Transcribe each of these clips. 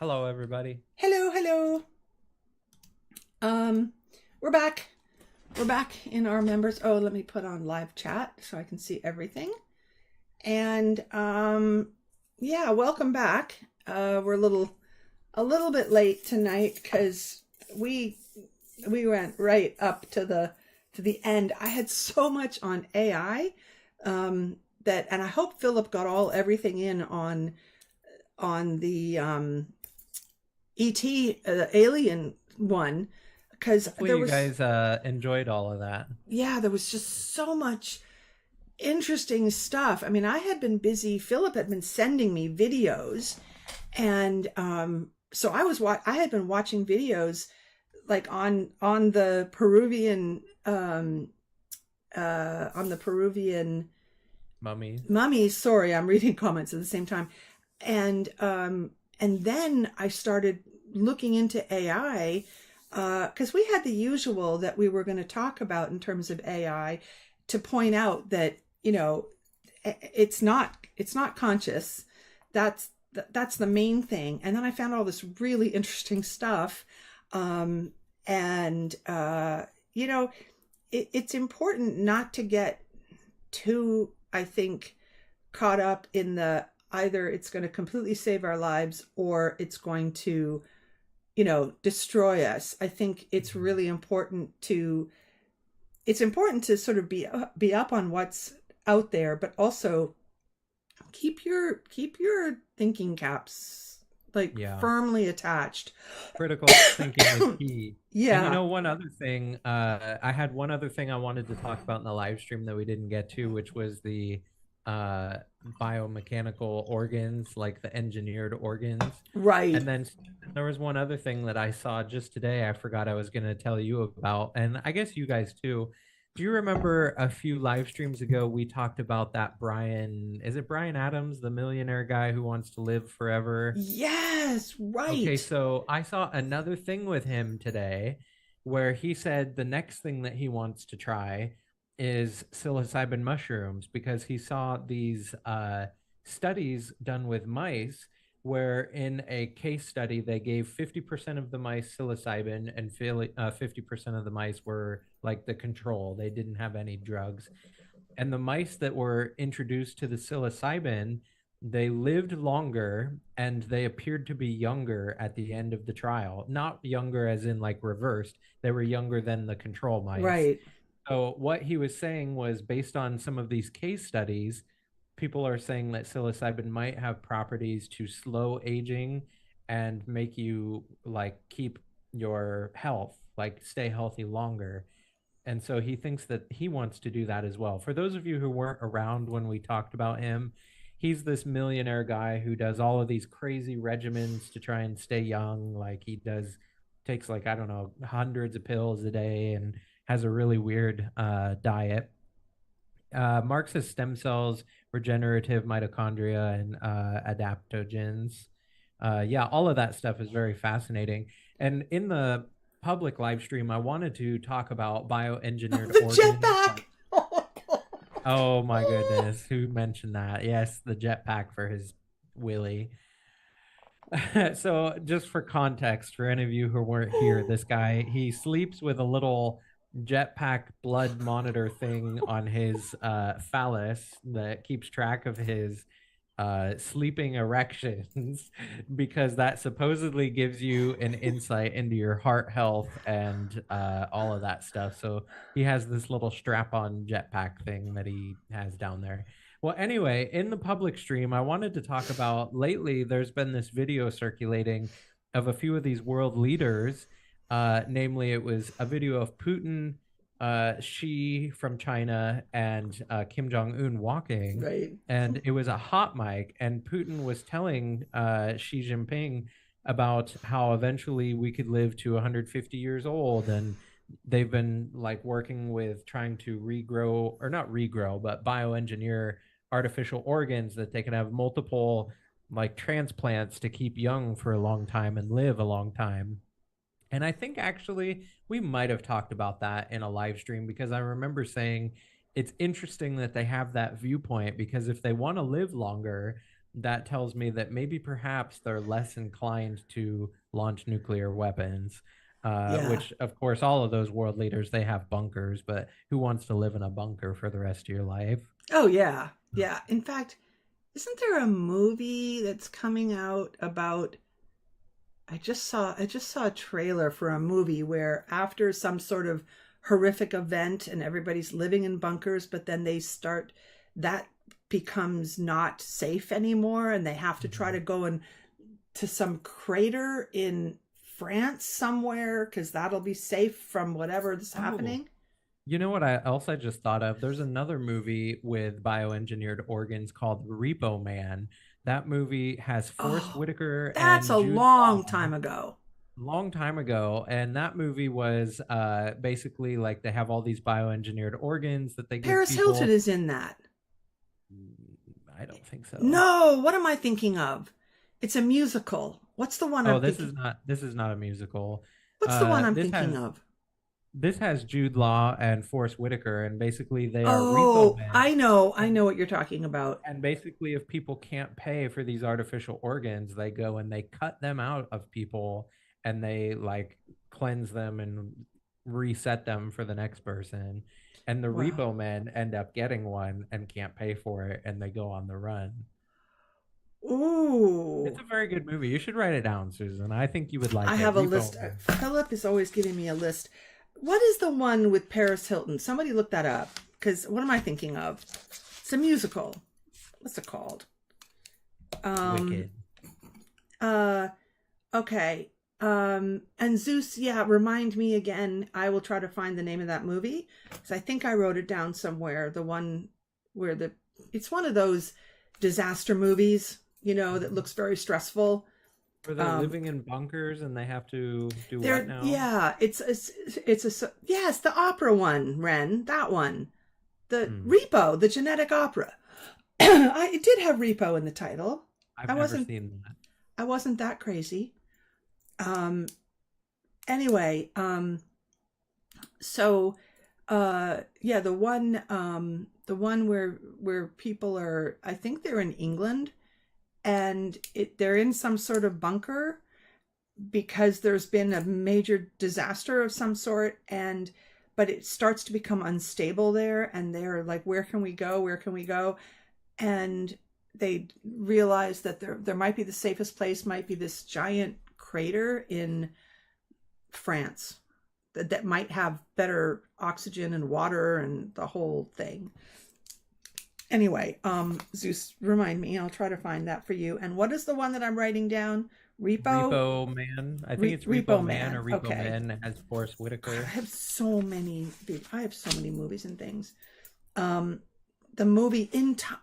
Hello, everybody. Hello, hello. Um, we're back. We're back in our members. Oh, let me put on live chat so I can see everything. And yeah, welcome back. We're a little bit late tonight because we we went right up to the end. I had so much on AI that, and I hope Philip got everything in on the ET alien one, because Hopefully, there you was, guys enjoyed all of that. yeah, there was just so much interesting stuff. I mean, I had been busy. Philip had been sending me videos, and so I had been watching videos like on the Peruvian on the Peruvian Mummies. mummies. Sorry, I'm reading comments at the same time. And then I started looking into AI, because we had the usual that we were going to talk about in terms of AI, to point out that, it's not conscious. That's the main thing. And then I found all this really interesting stuff. And it's important not to get too, I think, caught up in the, either it's going to completely save our lives or it's going to, destroy us. I think it's Mhm. really important to sort of be up on what's out there, but also keep your thinking caps like Yeah, firmly attached. critical thinking is key. And Yeah. one other thing, I had one other thing I wanted to talk about in the live stream that we didn't get to, which was the uh, biomechanical organs, like the engineered organs. Right. And then there was one other thing that I saw just today. I forgot I was going to tell you about, and I guess you guys too. Do you remember a few live streams ago we talked about that Brian, is it Brian Adams, the millionaire guy who wants to live forever? Yes, Okay, right. so I saw another thing with him today where he said the next thing that he wants to try is psilocybin mushrooms because he saw these studies done with mice where in a case study they gave 50% of the mice psilocybin and 50% of the mice were like the control. They didn't have any drugs. And the mice that were introduced to the psilocybin, they lived longer and they appeared to be younger at the end of the trial. Not younger as in like reversed, they were younger than the control mice. Right. So, what he was saying was based on some of these case studies, people are saying that psilocybin might have properties to slow aging and make you like keep your health, like stay healthy longer. And so he thinks that he wants to do that as well. For those of you who weren't around when we talked about him, he's this millionaire guy who does all of these crazy regimens to try and stay young. Like he does, takes like, I don't know, hundreds of pills a day and has a really weird diet. Marxist stem cells, regenerative mitochondria, and adaptogens. Yeah, all of that stuff is very fascinating. And in the public live stream, I wanted to talk about bioengineered The organs. jetpack. Oh my goodness, who mentioned that? Yes, the jetpack for his Willie. So, just for context, for any of you who weren't here, this guy he sleeps with a little jetpack blood monitor thing on his phallus that keeps track of his sleeping erections because that supposedly gives you an insight into your heart health and all of that stuff. So he has this little strap-on jetpack thing that he has down there. Well, anyway, in the public stream, I wanted to talk about lately, there's been this video circulating of a few of these world leaders. Namely, it was a video of Putin, Xi from China, and Kim Jong Un walking. Right. And it was a hot mic, and Putin was telling Xi Jinping about how eventually we could live to 150 years old, and they've been like working with trying to regrow or not regrow but bioengineer artificial organs that they can have multiple like transplants to keep young for a long time and live a long time. And I think actually we might have talked about that in a live stream because I remember saying it's interesting that they have that viewpoint because if they want to live longer, that tells me that maybe perhaps they're less inclined to launch nuclear weapons. Yeah. Which, of course, all of those world leaders they have bunkers, but who wants to live in a bunker for the rest of your life? Oh yeah. Yeah. In fact, isn't there a movie that's coming out about I just saw a trailer for a movie where after some sort of horrific event and everybody's living in bunkers, but then that becomes not safe anymore and they have to try to Mhm. go and to some crater in France somewhere because that'll be safe from whatever is Oh, happening. you know what I also just thought of? There's another movie with bioengineered organs called Repo Man. That movie has Forrest Oh, Whitaker that's and a Jude long Law time ago. a long time ago. And that movie was basically like they have all these bioengineered organs that they give Paris Hilton people. is in that. I don't think so. No, what am I thinking of? It's a musical. What's the one Oh, I'm thinking? this is not a musical. What's the one I'm This thinking of? has Jude Law and Forrest Whitaker, and basically they are repo Oh, men. I know And what you're talking about. basically, if people can't pay for these artificial organs, they go and they cut them out of people, and they like cleanse them and reset them for the next person. And the Wow. repo men end up getting one and can't pay for it, and they go on the run. It's Ooh. a very good movie. You should write it down, Susan. I think you would I like it. have a Repo list. Man. Philip is always giving me a list. What is the one with Paris Hilton? Somebody look that up. Because what am I thinking of? It's a musical. What's it called? Um, Wicked. uh, okay. And Zeus, yeah, remind me again. I will try to find the name of that movie. Because I think I wrote it down somewhere. The one where it's one of those disaster movies, that looks very stressful. Where they're Um, living in bunkers and they have to do what There, now? yeah, yes, the opera one, Ren, that one, the Hmm. Repo, the genetic opera. It did have Repo in the title. I I've never wasn't, seen that. I wasn't that crazy. Um, anyway, so, yeah, the one where people are, I think they're in England, and they're in some sort of bunker because there's been a major disaster of some sort, and but it starts to become unstable there, and they're like, where can we go, and they realize that there might be the safest place might be this giant crater in France that might have better oxygen and water and the whole thing. Anyway, Zeus, remind me, I'll try to find that for you. And what is the one that I'm writing down? Repo. Repo Man. I think it's Repo Repo Man Man. or Repo Okay. Men has Forrest God, Whitaker. I have so many movies and things. Um, the movie In Time.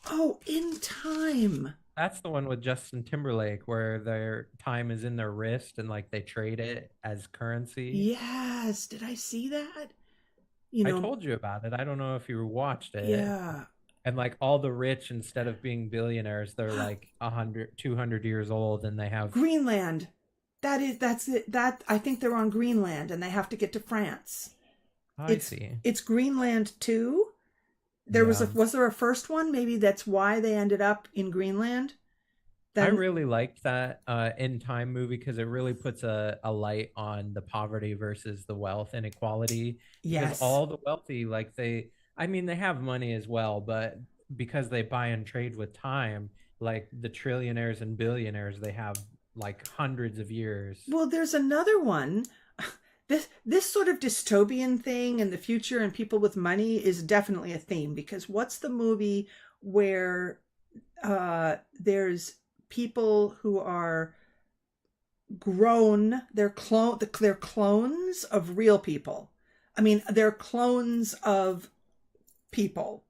Oh, In Time. That's the one with Justin Timberlake where their time is in their wrist and like they trade it as currency. Yes. Did I see that? You I know, told you about it. I don't know if you watched it. yeah. And like all the rich, instead of being billionaires, they're like 100, 200 years old and they have. Greenland. That's it. That I think they're on Greenland and they have to get to France. I It's see. it's Greenland too. Yeah. Was there a first one? Maybe that's why they ended up in Greenland. I Then really liked that In Time movie because it really puts a light on the poverty versus the wealth inequality. Because yes. all the wealthy, like I mean, they have money as well, but because they buy and trade with time, like the trillionaires and billionaires, they have like hundreds of years. Well, there's another one. This sort of dystopian thing in the future and people with money is definitely a theme because what's the movie where there's people who are grown, they're clones of real people. I mean, they're clones of people,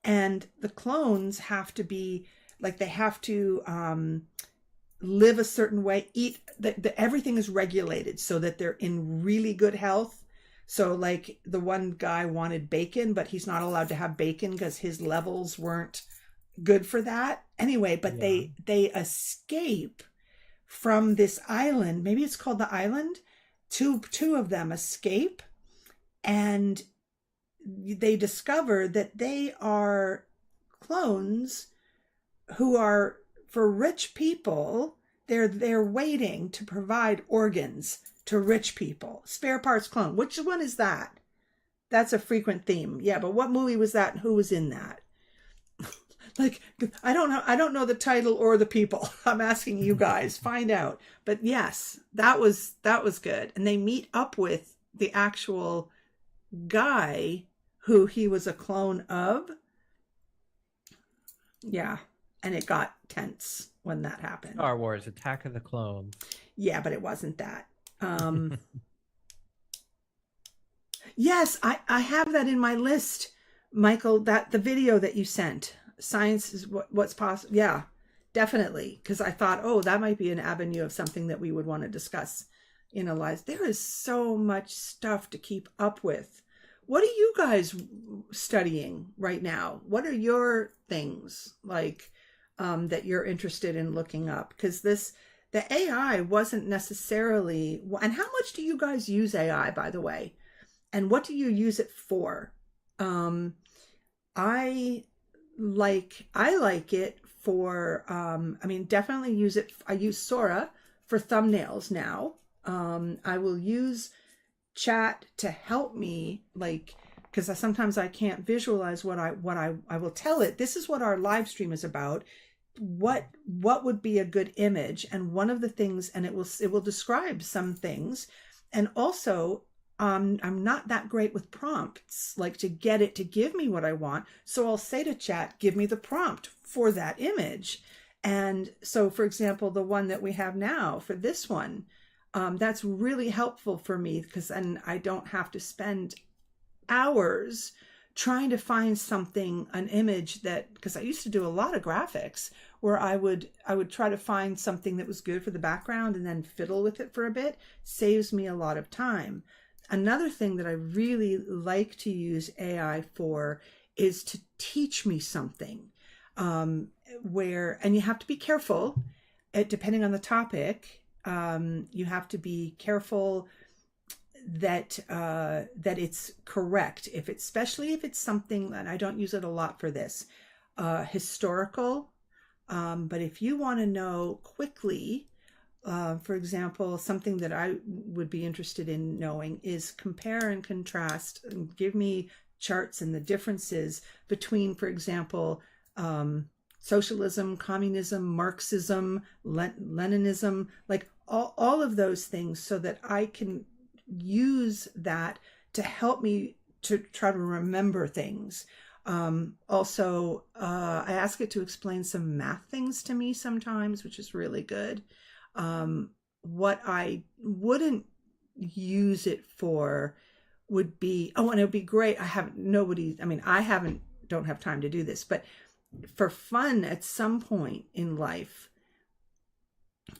and the clones have to be like they have to live a certain way, eat everything is regulated so that they're in really good health. So like the one guy wanted bacon, but he's not allowed to have bacon because his levels weren't good for that anyway. But Yeah. they escape from this island, maybe it's called the island. Two of them escape, and they discover that they are clones who are for rich people, they're waiting to provide organs to rich people. Spare parts clone. Which one is that? That's a frequent theme. Yeah, but what movie was that and who was in that? Like, I don't know the title or the people. I'm asking you guys, find out. But yes, that was good. And they meet up with the actual guy who he was a clone of. Yeah, and it got tense when that happened. Star Wars: Attack of the Clones. Yeah, but it wasn't that. Yes, I have that in my list, Michael, that the video that you sent. Science is what's possible. Yeah, definitely. Because I thought, oh, that might be an avenue of something that we would want to discuss in a live. There is so much stuff to keep up with. What are you guys studying right now? What are your things like that you're interested in looking up? Because the AI wasn't necessarily, and how much do you guys use AI, by the way? And what do you use it for? I like it for, I mean, definitely use it. I use Sora for thumbnails now. I will use chat to help me, like, because sometimes I can't visualize what I will tell it. This is what our live stream is about. What would be a good image? And one of the things, and it will describe some things. And also, I'm not that great with prompts, like to get it to give me what I want. So I'll say to chat, give me the prompt for that image. And so, for example, the one that we have now for this one, that's really helpful for me because then I don't have to spend hours trying to find something, an image that, because I used to do a lot of graphics where I would try to find something that was good for the background and then fiddle with it for a bit. Saves me a lot of time. Another thing that I really like to use AI for is to teach me something, and you have to be careful, depending on the topic, you have to be careful that it's correct. Especially if it's something, and I don't use it a lot for this, historical, but if you want to know quickly, for example, something that I would be interested in knowing is compare and contrast and give me charts and the differences between, for example, socialism, communism, Marxism, Leninism, like all of those things, so that I can use that to help me to try to remember things. Also, I ask it to explain some math things to me sometimes, which is really good. What I wouldn't use it for would be, and it would be great. Don't have time to do this, but for fun at some point in life,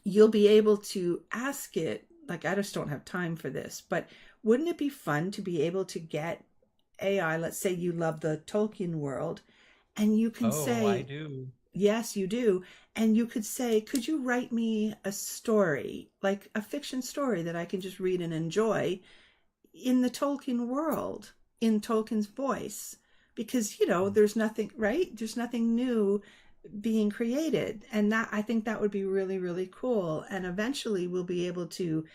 you'll be able to ask it, like, I just don't have time for this, but wouldn't it be fun to be able to get AI, let's say you love the Tolkien world, and you can say, I do. Yes, you do. And you could say, could you write me a story, like a fiction story that I can just read and enjoy in the Tolkien world, in Tolkien's voice? Because, there's nothing, right? There's nothing new being created. And that, I think that would be really, really cool. And eventually we'll be able to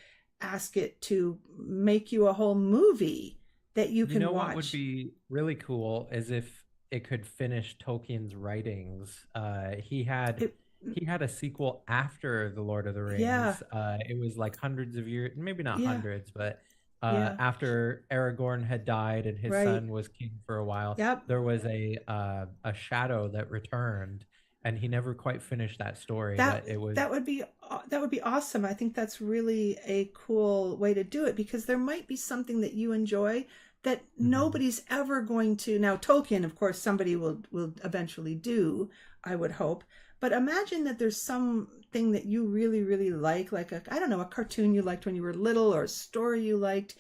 ask it to make you a whole movie that you can watch. What would be really cool is if it could finish Tolkien's writings. He had a sequel after The Lord of the Rings. Yeah. It was like hundreds of years, maybe not Yeah. hundreds, but Yeah. after Aragorn had died and his Right. son was king for a while, Yep. there was a shadow that returned, and he never quite finished that story. That would be awesome. I think that's really a cool way to do it, because there might be something that you enjoy that nobody's ever going to. Now, Tolkien, of course, somebody will eventually do, I would hope. But imagine that there's something that you really, really like a cartoon you liked when you were little, or a story you liked,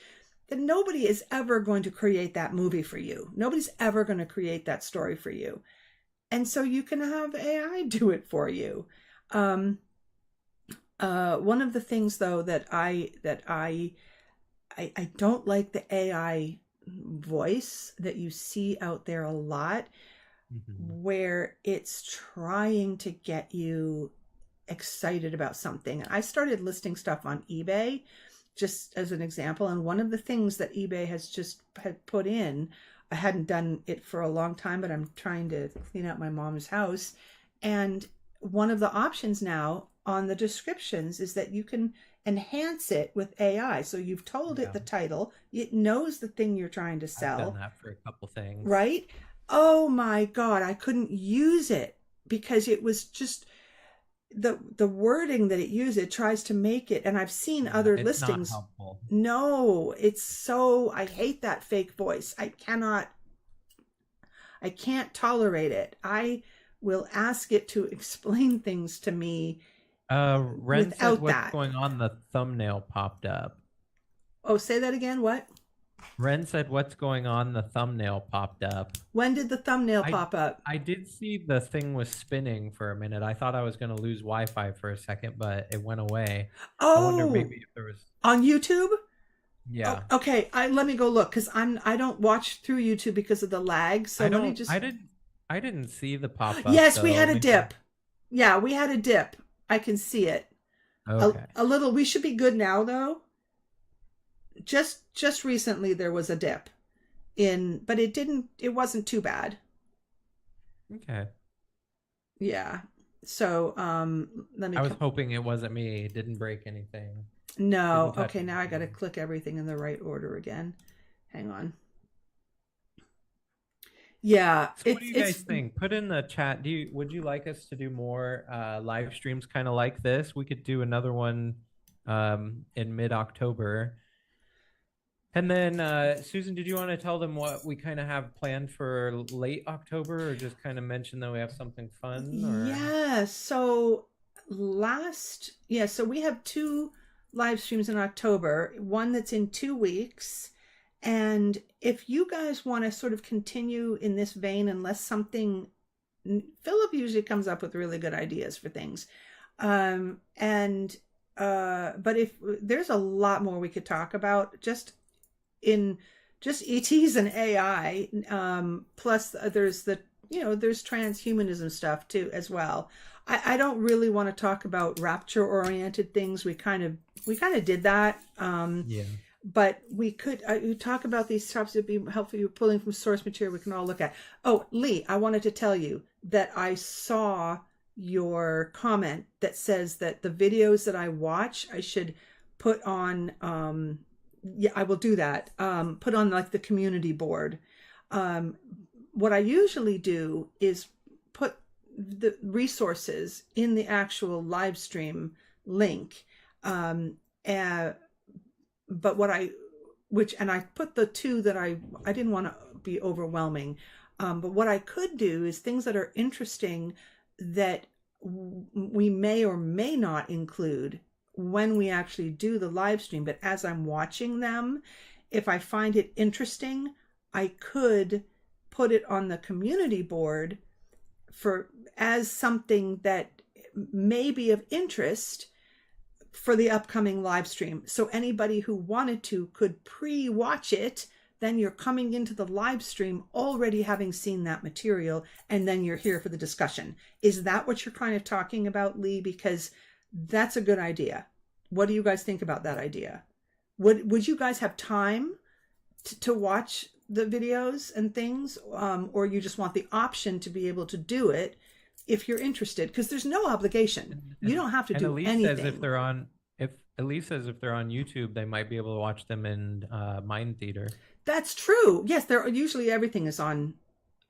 that nobody is ever going to create that movie for you. Nobody's ever going to create that story for you. And so you can have AI do it for you. One of the things, though, that I don't like the AI voice that you see out there a lot. Hmm. where it's trying to get you excited about something. I started listing stuff on eBay just as an example, and one of the things that eBay has just had put in, I hadn't done it for a long time, but I'm trying to clean out my mom's house, and one of the options now on the descriptions is that you can enhance it with AI. So you've told it Yeah, the title, it knows the thing you're trying to I've done sell, that for a couple things. right? Oh my God, I couldn't use it because it was just the wording that it uses. It tries to make it, and I've seen Yeah, other it's not listings. helpful. No, it's so, I hate that fake voice. I can't tolerate it. I will ask it to explain things to me Ren said, without "What's that. going on?" The thumbnail popped up. Oh, say that again. What? Ren said, "What's going on?" The thumbnail popped up. When did the thumbnail I pop up? I did see the thing was spinning for a minute. I thought I was gonna lose Wi-Fi for a second, but it went away. I wonder Oh, maybe if there was. on YouTube? Oh, Yeah, okay. I let me go look because I don't watch through YouTube because of the lag. So I let me don't. just. I didn't see the pop up Yes, we though. had a Maybe. dip. Yeah, we had a dip. I can see it. Okay. A little. We should be good now though. Just recently there was a dip in, but it didn't. It wasn't too bad. Okay. Yeah. So let me I was come. hoping it wasn't me. It didn't break anything. No. Didn't touch Okay, now I got to anything. click everything in the right order again. Hang on. Yeah, So what do you guys think? Put in the chat. Would you like us to do more live streams kind of like this? We could do another one in mid-October. And then Susan, did you want to tell them what we kind of have planned for late October, or just kind of mention that we have something fun, or Yeah. So so we have two live streams in October, one that's in 2 weeks. And if you guys want to sort of continue in this vein, unless something, Philip usually comes up with really good ideas for things. And, but if there's a lot more we could talk about in just ETs and AI. Plus, there's there's transhumanism stuff too as well. I don't really want to talk about rapture oriented things. We kind of did that. yeah. But we could talk about these topics that would be helpful. You're pulling from source material we can all look at. Oh, Lee, I wanted to tell you that I saw your comment that says that the videos that I watch, I should put on yeah, I will do that. Put on like the community board. Um, what I usually do is put the resources in the actual live stream link. Uh, but what I, which, and I put the two that I didn't want to be overwhelming. But what I could do is things that are interesting that we may or may not include when we actually do the live stream. But as I'm watching them, if I find it interesting, I could put it on the community board for as something that may be of interest for the upcoming live stream. So anybody who wanted to could pre-watch it. Then you're coming into the live stream already having seen that material, and then you're here for the discussion. Is that what you're kind of talking about, Lee? Because that's a good idea. What do you guys think about that idea? Would you guys have time to watch the videos and things, or you just want the option to be able to do it if you're interested? Because there's no obligation. You don't have to And do Elise says if anything. they're on if Elise says if they're on YouTube, they might be able to watch them in Mind Theater. That's true. Yes, there usually everything is on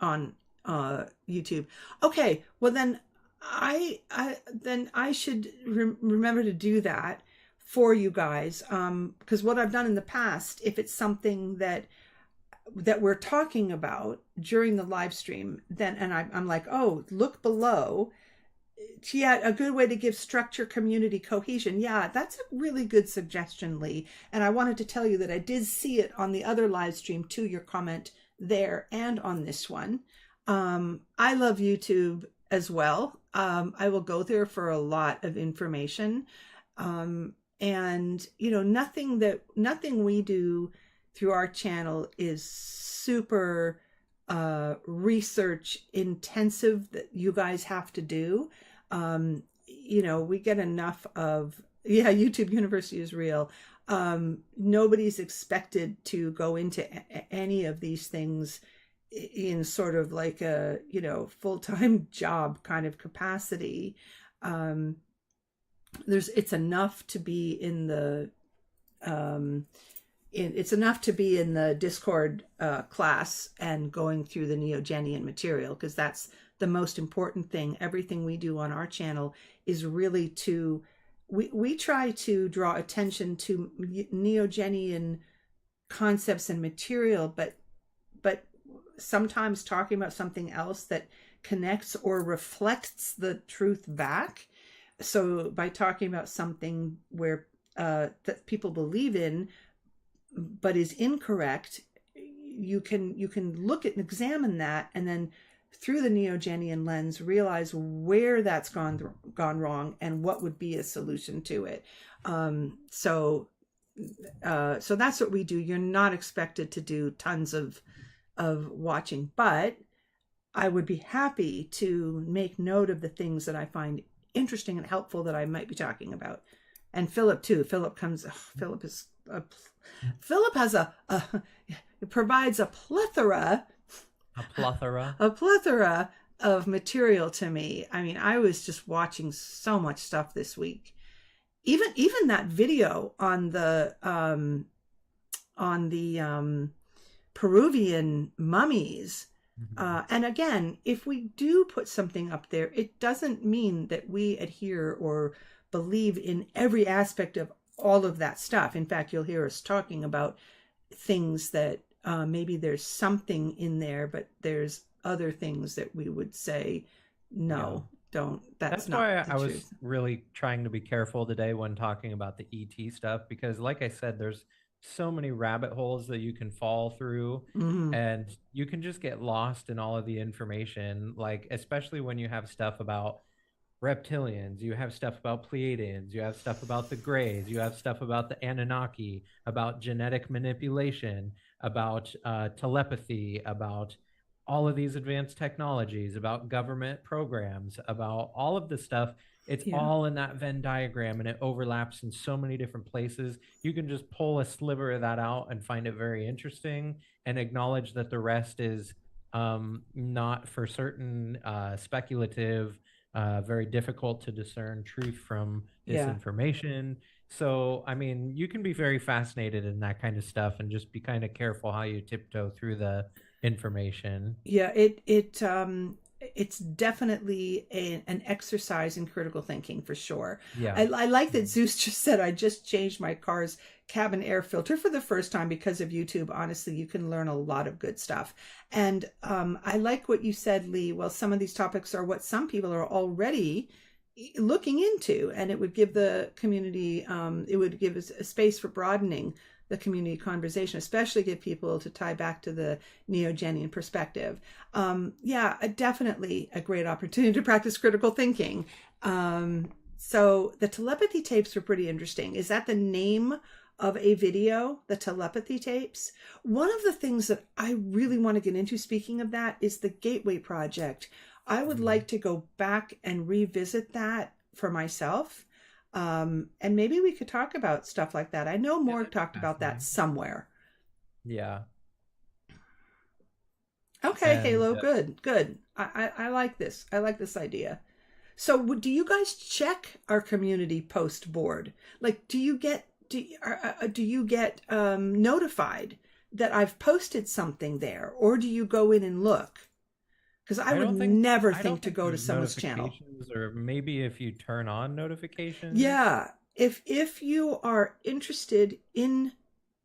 YouTube. Okay, well then I should remember to do that for you guys, because what I've done in the past, if it's something that we're talking about during the live stream, then and I'm like, oh, look below. Yeah, a good way to give structure, community cohesion. Yeah, that's a really good suggestion, Lee. And I wanted to tell you that I did see it on the other live stream to your comment there and on this one. I love YouTube as well. I will go there for a lot of information. And nothing we do through our channel is super research intensive that you guys have to do. We get enough of, yeah, YouTube University is real. Nobody's expected to go into any of these things in sort of like a, full-time job kind of capacity. It's enough to be in the it's enough to be in the Discord class and going through the Neogenian material, because that's the most important thing. Everything we do on our channel is really we try to draw attention to Neogenian concepts and material, but sometimes talking about something else that connects or reflects the truth back. So by talking about something where that people believe in but is incorrect, you can look at and examine that, and then through the Neogenian lens realize where that's gone wrong and what would be a solution to it. So that's what we do. You're not expected to do tons of watching, but I would be happy to make note of the things that I find interesting and helpful that I might be talking about. And Philip too. Philip has it provides a plethora of material to me. I mean, I was just watching so much stuff this week. Even that video on the Peruvian mummies. And again, if we do put something up there, it doesn't mean that we adhere or believe in every aspect of all of that stuff. In fact, you'll hear us talking about things that maybe there's something in there, but there's other things that we would say, no, don't. That's not why the I truth. was really trying to be careful today when talking about the ET stuff, because like I said, there's so many rabbit holes that you can fall through, and you can just get lost in all of the information, like especially when you have stuff about reptilians, you have stuff about Pleiadians, you have stuff about the Greys, you have stuff about the Anunnaki, about genetic manipulation, about telepathy, about all of these advanced technologies, about government programs, about all of this stuff. It's all in that Venn diagram, and it overlaps in so many different places. You can just pull a sliver of that out and find it very interesting, and acknowledge that the rest is not for certain, speculative, very difficult to discern truth from disinformation. So, I mean, you can be very fascinated in that kind of stuff, and just be kind of careful how you tiptoe through the information. Yeah, it's definitely an exercise in critical thinking for sure. Yeah. I like that Zeus just said, I just changed my car's cabin air filter for the first time because of YouTube. Honestly, you can learn a lot of good stuff. And I like what you said, Lee. Well, some of these topics are what some people are already looking into, and it would give the community, it would give us a space for broadening the community conversation, especially give people to tie back to the Neogenian perspective. Definitely a great opportunity to practice critical thinking. So the telepathy tapes are pretty interesting. Is that the name of a video, the telepathy tapes? One of the things that I really want to get into, speaking of that, is the Gateway Project. I would like to go back and revisit that for myself. And maybe we could talk about stuff like that. I know Morg talked about that somewhere. Yeah. Okay, Halo, good. I like this. I like this idea. So do you guys check our community post board? Like, do you get notified that I've posted something there, or do you go in and look? Because I would never think to go to someone's channel. Or maybe if you turn on notifications. Yeah. If you are interested in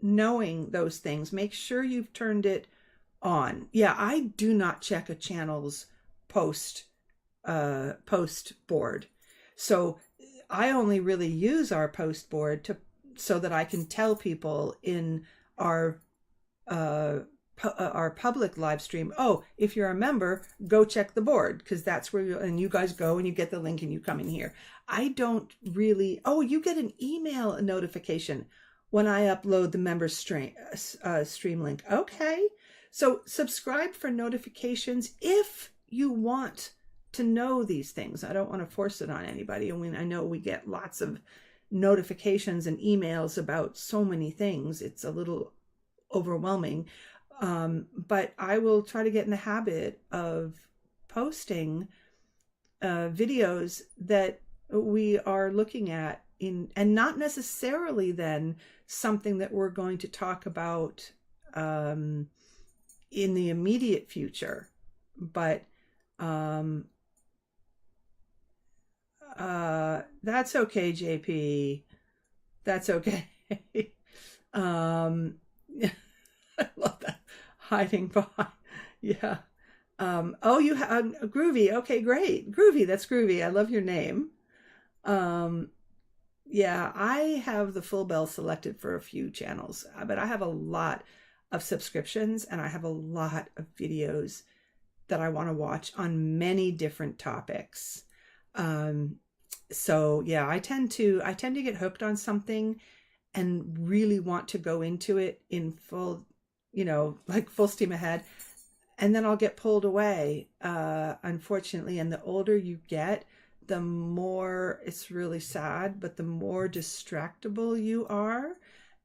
knowing those things, make sure you've turned it on. Yeah, I do not check a channel's post board. So I only really use our post board so that I can tell people in our public live stream, oh, if you're a member, go check the board, because that's where you guys go and you get the link and you come in here. I don't really. Oh, you get an email notification when I upload the member stream link. Okay, So subscribe for notifications if you want to know these things. I don't want to force it on anybody. I mean, I know we get lots of notifications and emails about so many things. It's a little overwhelming. But I will try to get in the habit of posting videos that we are looking at and not necessarily then something that we're going to talk about in the immediate future, but that's okay, JP. That's okay. I love that. Hiding behind. Yeah. Oh, you have Groovy. Okay, great. Groovy. That's Groovy. I love your name. Yeah, I have the full bell selected for a few channels, but I have a lot of subscriptions and I have a lot of videos that I want to watch on many different topics. So yeah, I tend to get hooked on something and really want to go into it in full, like full steam ahead. And then I'll get pulled away, unfortunately. And the older you get, the more it's really sad, but the more distractible you are.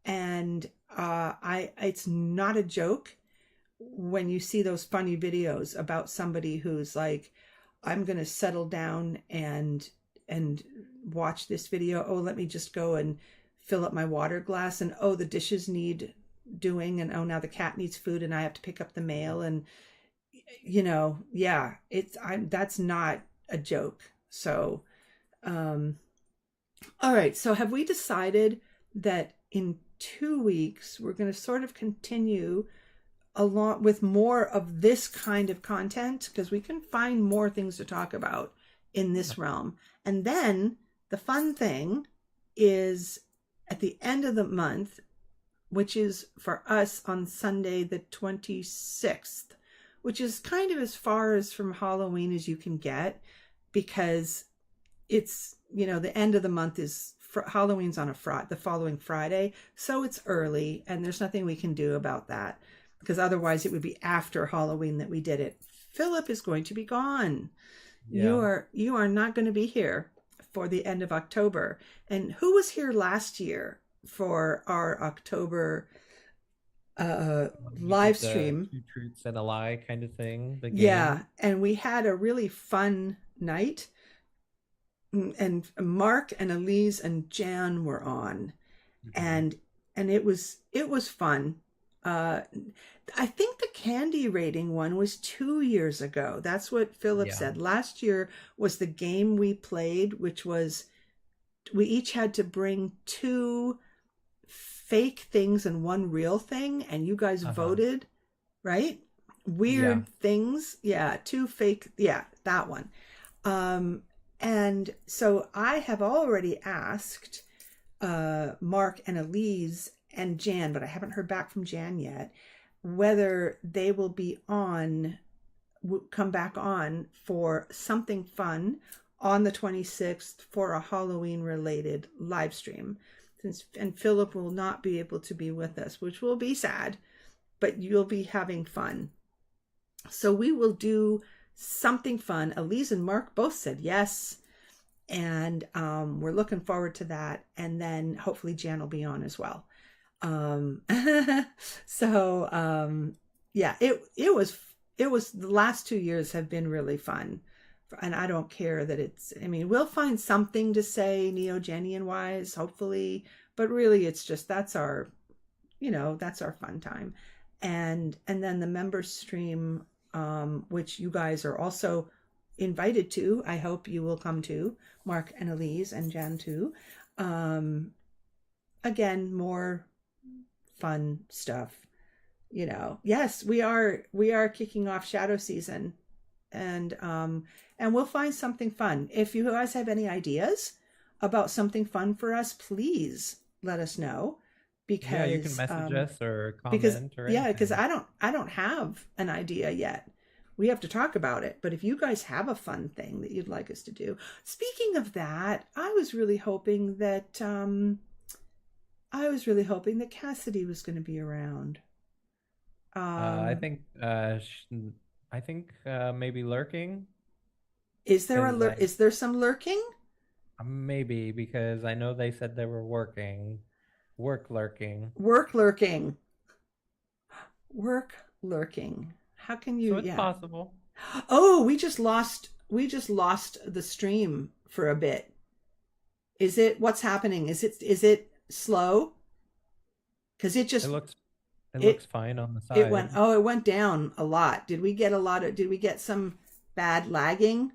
And it's not a joke when you see those funny videos about somebody who's like, I'm going to settle down and watch this video. Oh, let me just go and fill up my water glass. And oh, the dishes need doing. And oh, now the cat needs food and I have to pick up the mail. And, yeah, that's not a joke. So, all right. So have we decided that in 2 weeks, we're going to sort of continue along with more of this kind of content, because we can find more things to talk about in this realm. And then the fun thing is at the end of the month, which is for us on Sunday, the 26th, which is kind of as far as from Halloween as you can get, because it's, the end of the month is Halloween's on the following Friday. So it's early and there's nothing we can do about that, because otherwise it would be after Halloween that we did it. Philip is going to be gone. Yeah. You are not going to be here for the end of October. And who was here last year for our October live stream? Two truths and a lie kind of thing. The game. Yeah, and we had a really fun night. And Mark and Elise and Jan were on, and it was fun. I think the candy rating one was 2 years ago. That's what Philip said. Last year was the game we played, which was we each had to bring 2 fake things and 1 real thing, and you guys voted, right? Weird things. Yeah, 2 fake. Yeah, that one. And so I have already asked Mark and Elise and Jan, but I haven't heard back from Jan yet, whether they will be come back on for something fun on the 26th for a Halloween related live stream. And Philip will not be able to be with us, which will be sad, but you'll be having fun. So we will do something fun. Elise and Mark both said yes. And we're looking forward to that. And then hopefully Jan will be on as well. So yeah, it was the last 2 years have been really fun. And I don't care that we'll find something to say Neo-Genian wise, hopefully, but really it's just, that's our fun time. And then the member stream, which you guys are also invited to. I hope you will come to, Mark and Elise and Jan too. Again, more fun stuff. Yes, we are kicking off shadow season, and we'll find something fun. If you guys have any ideas about something fun for us, please let us know. Because you can message us or comment because I don't have an idea yet. We have to talk about it. But if you guys have a fun thing that you'd like us to do. Speaking of that, I was really hoping that Cassidy was going to be around. I Um, think I think maybe lurking because is there some lurking? maybe because I know they said they were work lurking. Work lurking. Work lurking. How can you, So it's yeah. possible. Oh, we just lost the stream for a bit. Is it what's happening? Is it slow? Because it It just looks it looks it fine on the it went side. oh it went down a lot. Did we get some bad lagging?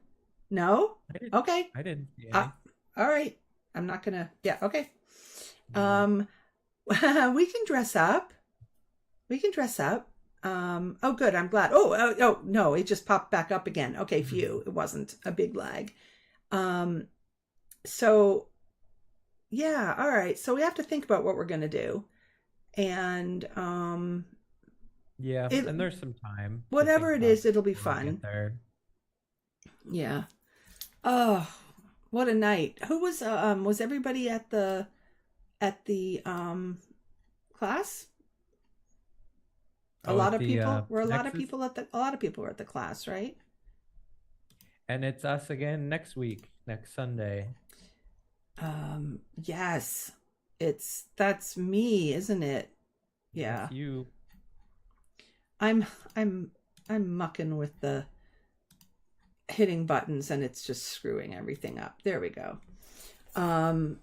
No? I didn't Okay. I didn't see Uh, any. all right. I'm not gonna, yeah, okay. Hmm. Um we can dress up. We can dress up. Oh, good. I'm glad. Oh, no, it just popped back up again. Okay, phew. It wasn't a big lag. Um, so yeah, all right. So we have to think about what we're gonna do, and Yeah, it and there's some time to whatever think it about is, it it'll be before we get fun. there. Yeah. Oh, what a night. Who was everybody at the class? A Oh, lot at of the people. Were Nexus, a lot of people were at the class, right? and it's us again next week, next Sunday. Yes. That's me, isn't it? Yeah. That's you. I'm I'm I'm mucking with the hitting buttons and it's just screwing everything up. There we go. Um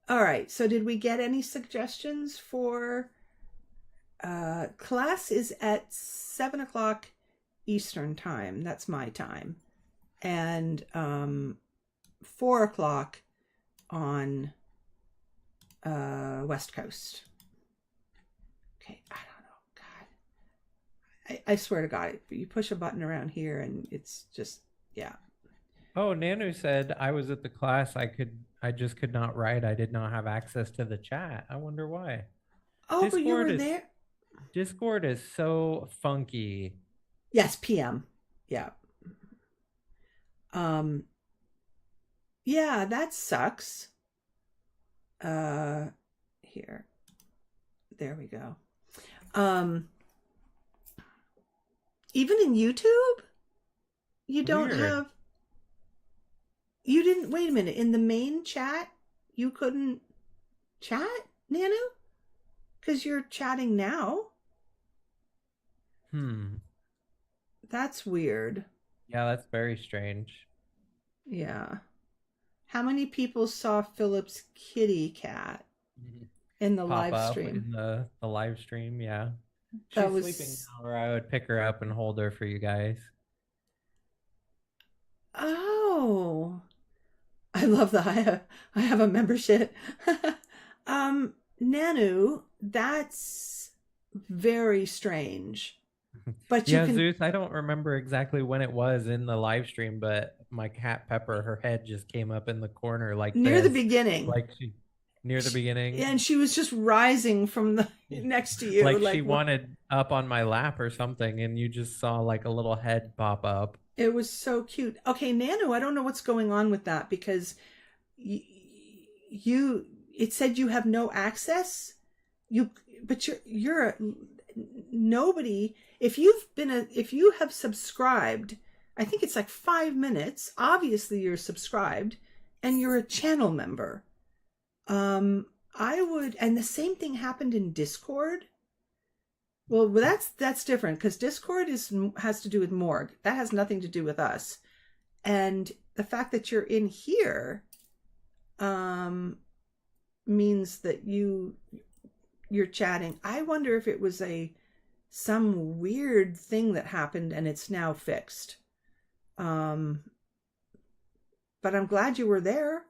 all right. So did we get any suggestions for class is at 7 o'clock Eastern time. That's my time. And 4 o'clock on West Coast. Okay, I don't know. God, I swear to God, you push a button around here and it's just, yeah. Oh, Nanu said I was at the class. I just could not write. I did not have access to the chat. I wonder why. Oh, but you Discord were is there. Discord is so funky. Yes, PM. Yeah. Um. Yeah, that sucks. Uh, here. There we go. Um. Even in YouTube, you don't Weird. have. You didn't wait a minute. In the main chat, you couldn't chat, Nanu, because you're chatting now. Hmm. That's weird. Yeah, that's very strange. Yeah. How many people saw Philip's kitty cat in the Pop live up stream? in the live stream. Yeah. That She's sleeping was, now, or I would pick her up and hold her for you guys. oh, I love that. I have a membership. Nanu, that's very strange. But you Yeah, can Zeus, I don't remember exactly when it was in the live stream, but my cat Pepper, her head just came up in the corner like near the this, beginning. like she near the And beginning, she was just rising from the next to you, like she like what? wanted up on my lap or something, and you just saw like a little head pop up. It was so cute. Okay, Nanu, I don't know what's going on with that because you it said you have no access. You but nobody. If you have subscribed, I think it's like 5 minutes. Obviously, you're subscribed, and you're a channel member. I would, and the same thing happened in Discord. Well, that's different because Discord has to do with Morg. That has nothing to do with us. And the fact that you're in here um means that you're chatting. I wonder if it was a some weird thing that happened and it's now fixed. Um but I'm glad you were there.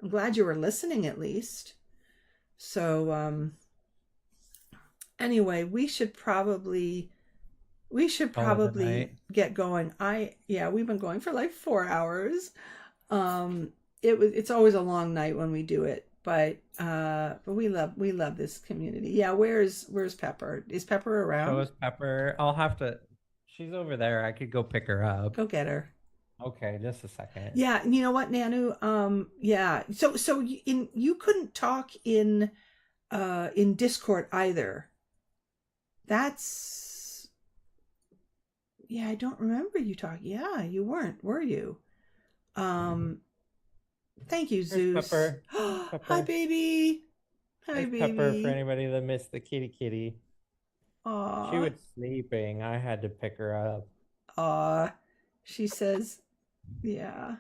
I'm glad you were listening at least. So anyway, Call it a night. get going. We've been going for like 4 hours. It's always a long night when we do it, but we love this community. Yeah, where's Pepper? Is Pepper So around? is Pepper. I'll have to. She's over there. I could go pick her up. Go get her. Okay, just a second. Yeah, and you know what, Nanu? Yeah. So you couldn't talk in Discord either. That's, yeah, I don't remember you talking. Yeah, you weren't, were you? Um, Thank you, Here's Zeus. Pepper. Here's Hi, Pepper. baby. Hi, There's Pepper for baby. anybody that missed the kitty kitty. She Aw, was sleeping. I had to pick her up. aw. She says, yeah.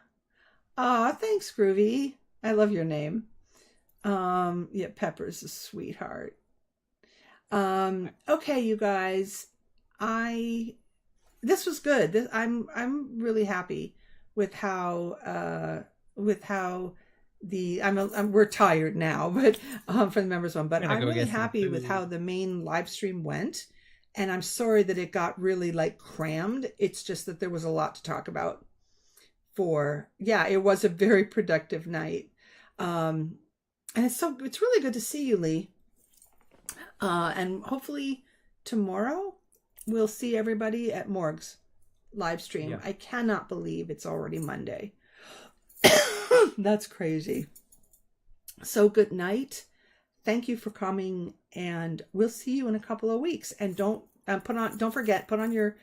Aw, thanks, Groovy. I love your name. Yeah, Pepper's a sweetheart. Okay, you guys. I This was good. I'm really happy with how we're tired now, but for the members one, I'm but gonna I'm go really get some happy with how food. the main live stream went. And I'm sorry that it got really like crammed. It's just that there was a lot to talk about yeah, it was a very productive night. Um and it's really good to see you, Lee. And hopefully tomorrow we'll see everybody at Morg's live stream. Yeah. I cannot believe it's already Monday. That's crazy. So good night. Thank you for coming, and we'll see you in a couple of weeks. And don't forget, put on your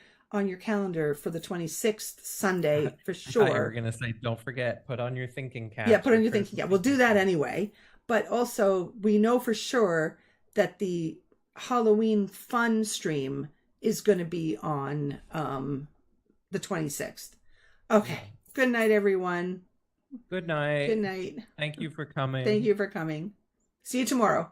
calendar for the 26th Sunday for I thought you were sure. gonna say, don't forget, put on your thinking Yeah, caps, put your on your thinking. critical Yeah, we'll do thinking that caps. anyway. But also, we know for sure that the Halloween fun stream is going to be on the 26th. Okay. Yeah. Good night, everyone. Good Good night. night. Thank you for Thank coming. you for coming. See you tomorrow.